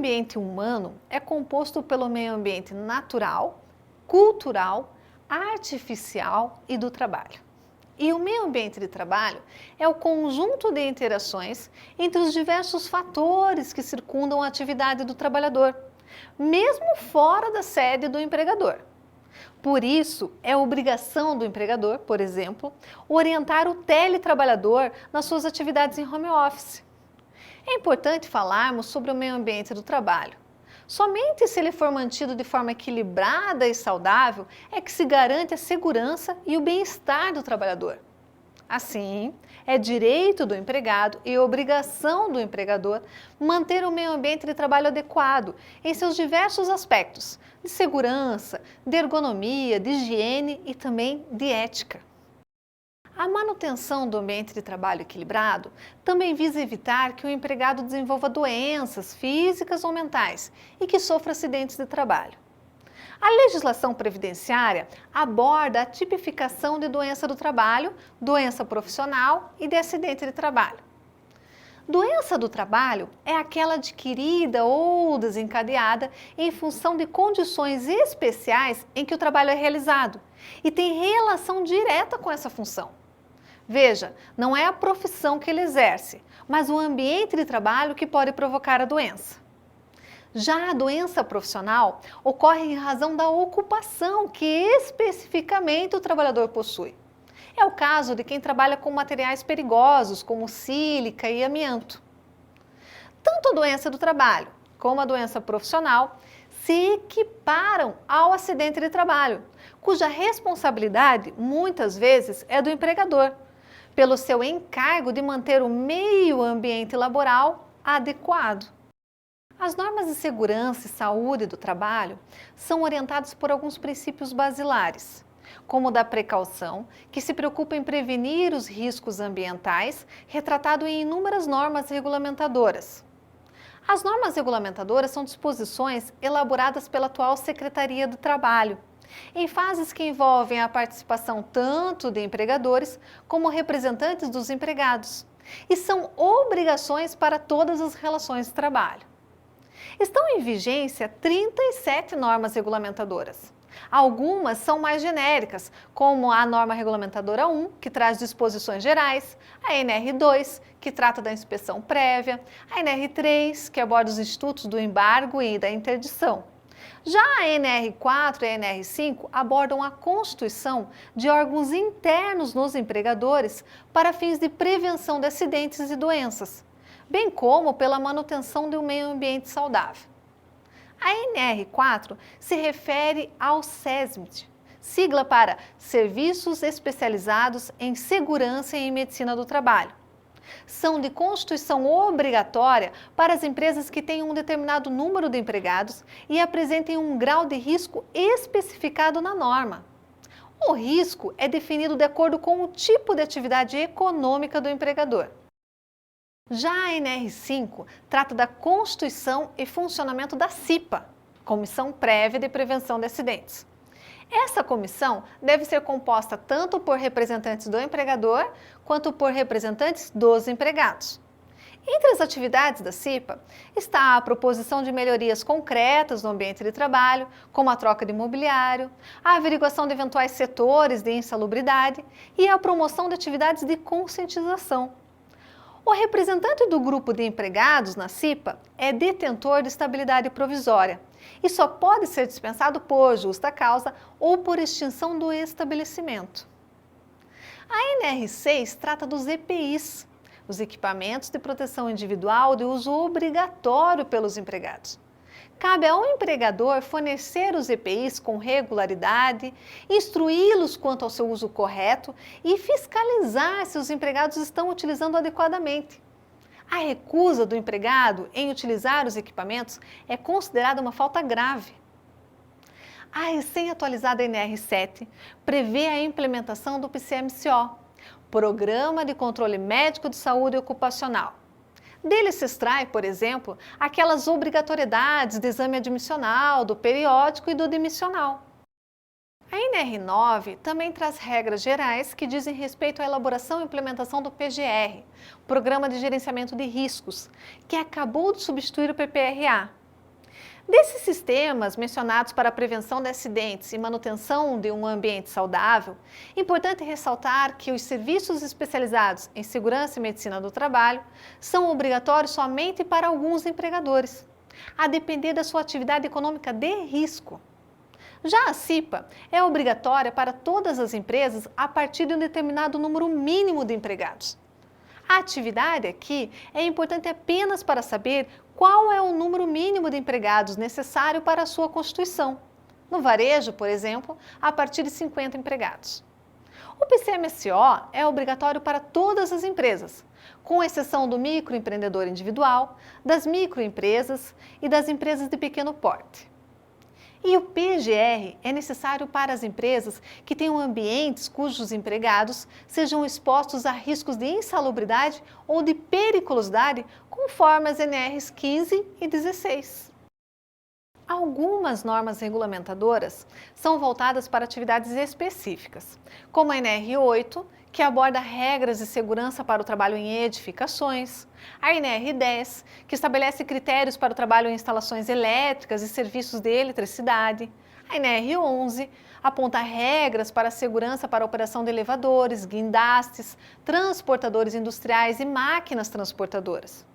ambiente humano é composto pelo meio ambiente natural, cultural, artificial e do trabalho. E o meio ambiente de trabalho é o conjunto de interações entre os diversos fatores que circundam a atividade do trabalhador, mesmo fora da sede do empregador. Por isso, é obrigação do empregador, por exemplo, orientar o teletrabalhador nas suas atividades em home office. É importante falarmos sobre o meio ambiente do trabalho. Somente se ele for mantido de forma equilibrada e saudável é que se garante a segurança e o bem-estar do trabalhador. Assim, é direito do empregado e obrigação do empregador manter o meio ambiente de trabalho adequado em seus diversos aspectos, de segurança, de ergonomia, de higiene e também de ética. A manutenção do ambiente de trabalho equilibrado também visa evitar que o empregado desenvolva doenças físicas ou mentais e que sofra acidentes de trabalho. A legislação previdenciária aborda a tipificação de doença do trabalho, doença profissional e de acidente de trabalho. Doença do trabalho é aquela adquirida ou desencadeada em função de condições especiais em que o trabalho é realizado e tem relação direta com essa função. Veja, não é a profissão que ele exerce, mas o ambiente de trabalho que pode provocar a doença. Já a doença profissional ocorre em razão da ocupação que especificamente o trabalhador possui. É o caso de quem trabalha com materiais perigosos, como sílica e amianto. Tanto a doença do trabalho como a doença profissional se equiparam ao acidente de trabalho, cuja responsabilidade muitas vezes é do empregador, pelo seu encargo de manter o meio ambiente laboral adequado. As normas de segurança e saúde do trabalho são orientadas por alguns princípios basilares, como o da precaução, que se preocupa em prevenir os riscos ambientais, retratado em inúmeras normas regulamentadoras. As normas regulamentadoras são disposições elaboradas pela atual Secretaria do Trabalho, em fases que envolvem a participação tanto de empregadores como representantes dos empregados, e são obrigações para todas as relações de trabalho. Estão em vigência 37 normas regulamentadoras. Algumas são mais genéricas, como a norma regulamentadora 1, que traz disposições gerais, a NR2, que trata da inspeção prévia, a NR3, que aborda os institutos do embargo e da interdição. Já a NR4 e a NR5 abordam a constituição de órgãos internos nos empregadores para fins de prevenção de acidentes e doenças, bem como pela manutenção de um meio ambiente saudável. A NR4 se refere ao SESMIT, sigla para Serviços Especializados em Segurança e em Medicina do Trabalho. São de constituição obrigatória para as empresas que tenham um determinado número de empregados e apresentem um grau de risco especificado na norma. O risco é definido de acordo com o tipo de atividade econômica do empregador. Já a NR5 trata da constituição e funcionamento da CIPA, Comissão Prévia de Prevenção de Acidentes. Essa comissão deve ser composta tanto por representantes do empregador quanto por representantes dos empregados. Entre as atividades da CIPA está a proposição de melhorias concretas no ambiente de trabalho, como a troca de mobiliário, a averiguação de eventuais setores de insalubridade e a promoção de atividades de conscientização. O representante do grupo de empregados na CIPA é detentor de estabilidade provisória e só pode ser dispensado por justa causa ou por extinção do estabelecimento. A NR6 trata dos EPIs, os equipamentos de proteção individual de uso obrigatório pelos empregados. Cabe ao empregador fornecer os EPIs com regularidade, instruí-los quanto ao seu uso correto e fiscalizar se os empregados estão utilizando adequadamente. A recusa do empregado em utilizar os equipamentos é considerada uma falta grave. A recém-atualizada NR7 prevê a implementação do PCMCO, Programa de Controle Médico de Saúde Ocupacional. Dele se extrai, por exemplo, aquelas obrigatoriedades de exame admissional, do periódico e do demissional. A NR9 também traz regras gerais que dizem respeito à elaboração e implementação do PGR, Programa de Gerenciamento de Riscos, que acabou de substituir o PPRA. Desses sistemas mencionados para a prevenção de acidentes e manutenção de um ambiente saudável, é importante ressaltar que os serviços especializados em segurança e medicina do trabalho são obrigatórios somente para alguns empregadores, a depender da sua atividade econômica de risco. Já a CIPA é obrigatória para todas as empresas a partir de um determinado número mínimo de empregados. A atividade aqui é importante apenas para saber qual é o número mínimo de empregados necessário para a sua constituição. No varejo, por exemplo, a partir de 50 empregados. O PCMSO é obrigatório para todas as empresas, com exceção do microempreendedor individual, das microempresas e das empresas de pequeno porte. E o PGR é necessário para as empresas que tenham ambientes cujos empregados sejam expostos a riscos de insalubridade ou de periculosidade, conforme as NRs 15 e 16. Algumas normas regulamentadoras são voltadas para atividades específicas, como a NR 8, que aborda regras de segurança para o trabalho em edificações, a NR 10, que estabelece critérios para o trabalho em instalações elétricas e serviços de eletricidade, a NR 11 aponta regras para a segurança para a operação de elevadores, guindastes, transportadores industriais e máquinas transportadoras.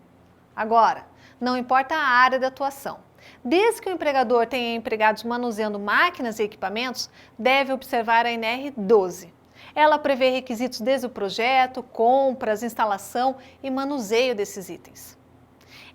Agora, não importa a área de atuação. Desde que o empregador tenha empregados manuseando máquinas e equipamentos, deve observar a NR 12. Ela prevê requisitos desde o projeto, compras, instalação e manuseio desses itens.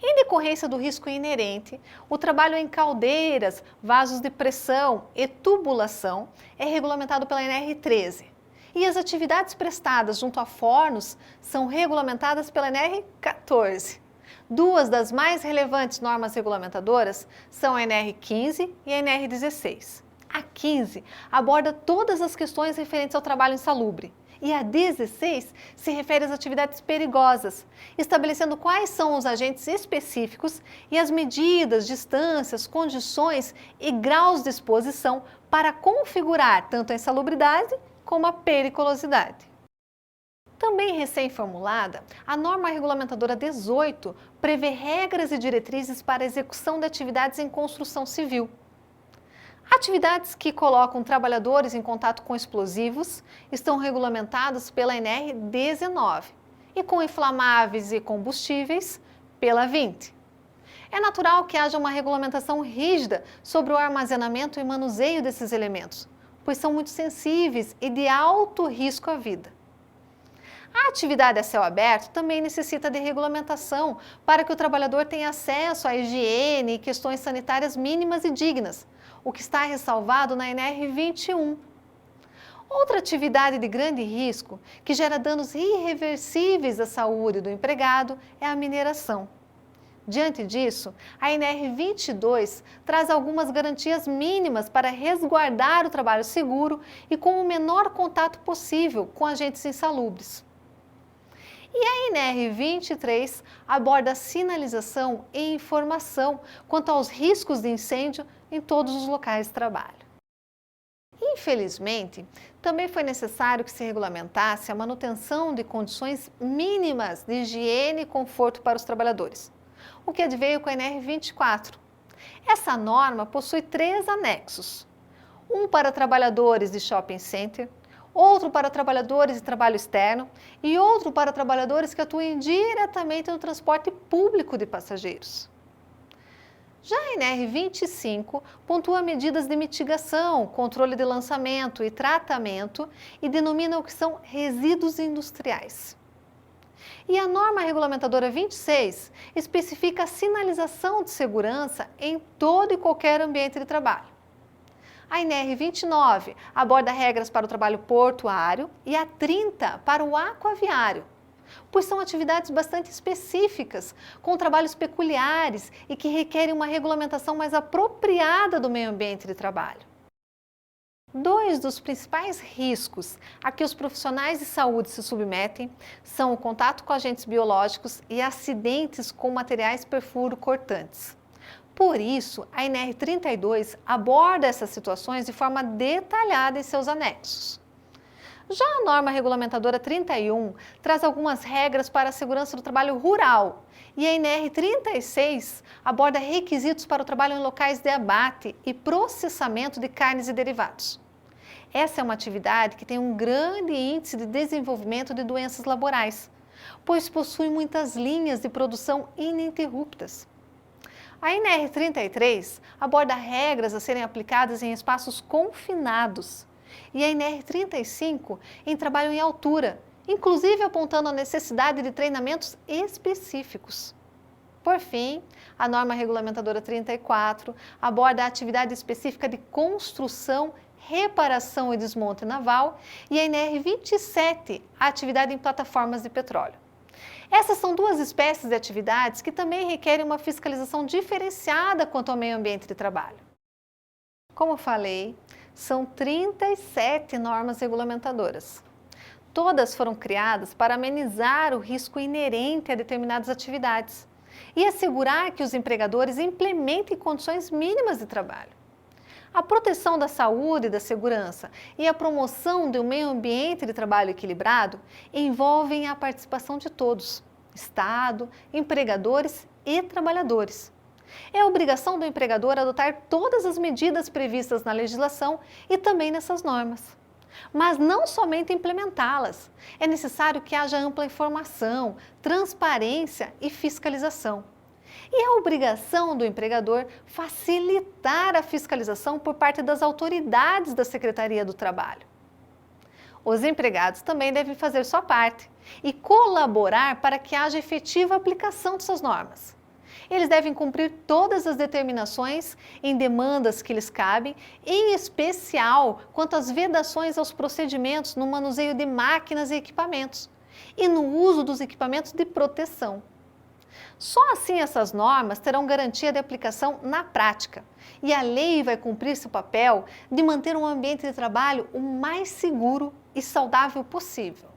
Em decorrência do risco inerente, o trabalho em caldeiras, vasos de pressão e tubulação é regulamentado pela NR 13. E as atividades prestadas junto a fornos são regulamentadas pela NR 14. Duas das mais relevantes normas regulamentadoras são a NR 15 e a NR 16. A 15 aborda todas as questões referentes ao trabalho insalubre e a 16 se refere às atividades perigosas, estabelecendo quais são os agentes específicos e as medidas, distâncias, condições e graus de exposição para configurar tanto a insalubridade como a periculosidade. Também recém-formulada, a norma regulamentadora 18 prevê regras e diretrizes para a execução de atividades em construção civil. Atividades que colocam trabalhadores em contato com explosivos estão regulamentadas pela NR 19 e com inflamáveis e combustíveis pela 20. É natural que haja uma regulamentação rígida sobre o armazenamento e manuseio desses elementos, pois são muito sensíveis e de alto risco à vida. A atividade a céu aberto também necessita de regulamentação para que o trabalhador tenha acesso à higiene e questões sanitárias mínimas e dignas, o que está ressalvado na NR 21. Outra atividade de grande risco, que gera danos irreversíveis à saúde do empregado, é a mineração. Diante disso, a NR 22 traz algumas garantias mínimas para resguardar o trabalho seguro e com o menor contato possível com agentes insalubres. E a NR 23 aborda a sinalização e informação quanto aos riscos de incêndio em todos os locais de trabalho. Infelizmente, também foi necessário que se regulamentasse a manutenção de condições mínimas de higiene e conforto para os trabalhadores, o que adveio com a NR 24. Essa norma possui 3 anexos, um para trabalhadores de shopping center, outro para trabalhadores de trabalho externo e outro para trabalhadores que atuem diretamente no transporte público de passageiros. Já a NR 25 pontua medidas de mitigação, controle de lançamento e tratamento e denomina o que são resíduos industriais. E a norma regulamentadora 26 especifica a sinalização de segurança em todo e qualquer ambiente de trabalho. A NR 29 aborda regras para o trabalho portuário e a 30 para o aquaviário, pois são atividades bastante específicas, com trabalhos peculiares e que requerem uma regulamentação mais apropriada do meio ambiente de trabalho. 2 dos principais riscos a que os profissionais de saúde se submetem são o contato com agentes biológicos e acidentes com materiais perfuro-cortantes. Por isso, a NR 32 aborda essas situações de forma detalhada em seus anexos. Já a norma regulamentadora 31 traz algumas regras para a segurança do trabalho rural e a NR 36 aborda requisitos para o trabalho em locais de abate e processamento de carnes e derivados. Essa é uma atividade que tem um grande índice de desenvolvimento de doenças laborais, pois possui muitas linhas de produção ininterruptas. A NR 33 aborda regras a serem aplicadas em espaços confinados e a NR 35 em trabalho em altura, inclusive apontando a necessidade de treinamentos específicos. Por fim, a norma regulamentadora 34 aborda a atividade específica de construção, reparação e desmonte naval e a NR 27, a atividade em plataformas de petróleo. Essas são duas espécies de atividades que também requerem uma fiscalização diferenciada quanto ao meio ambiente de trabalho. Como falei, são 37 normas regulamentadoras. Todas foram criadas para amenizar o risco inerente a determinadas atividades e assegurar que os empregadores implementem condições mínimas de trabalho. A proteção da saúde e da segurança e a promoção de um meio ambiente de trabalho equilibrado envolvem a participação de todos, Estado, empregadores e trabalhadores. É obrigação do empregador adotar todas as medidas previstas na legislação e também nessas normas. Mas não somente implementá-las, é necessário que haja ampla informação, transparência e fiscalização. E é obrigação do empregador facilitar a fiscalização por parte das autoridades da Secretaria do Trabalho. Os empregados também devem fazer sua parte e colaborar para que haja efetiva aplicação dessas normas. Eles devem cumprir todas as determinações em demandas que lhes cabem, em especial quanto às vedações aos procedimentos no manuseio de máquinas e equipamentos e no uso dos equipamentos de proteção. Só assim essas normas terão garantia de aplicação na prática e a lei vai cumprir seu papel de manter um ambiente de trabalho o mais seguro e saudável possível.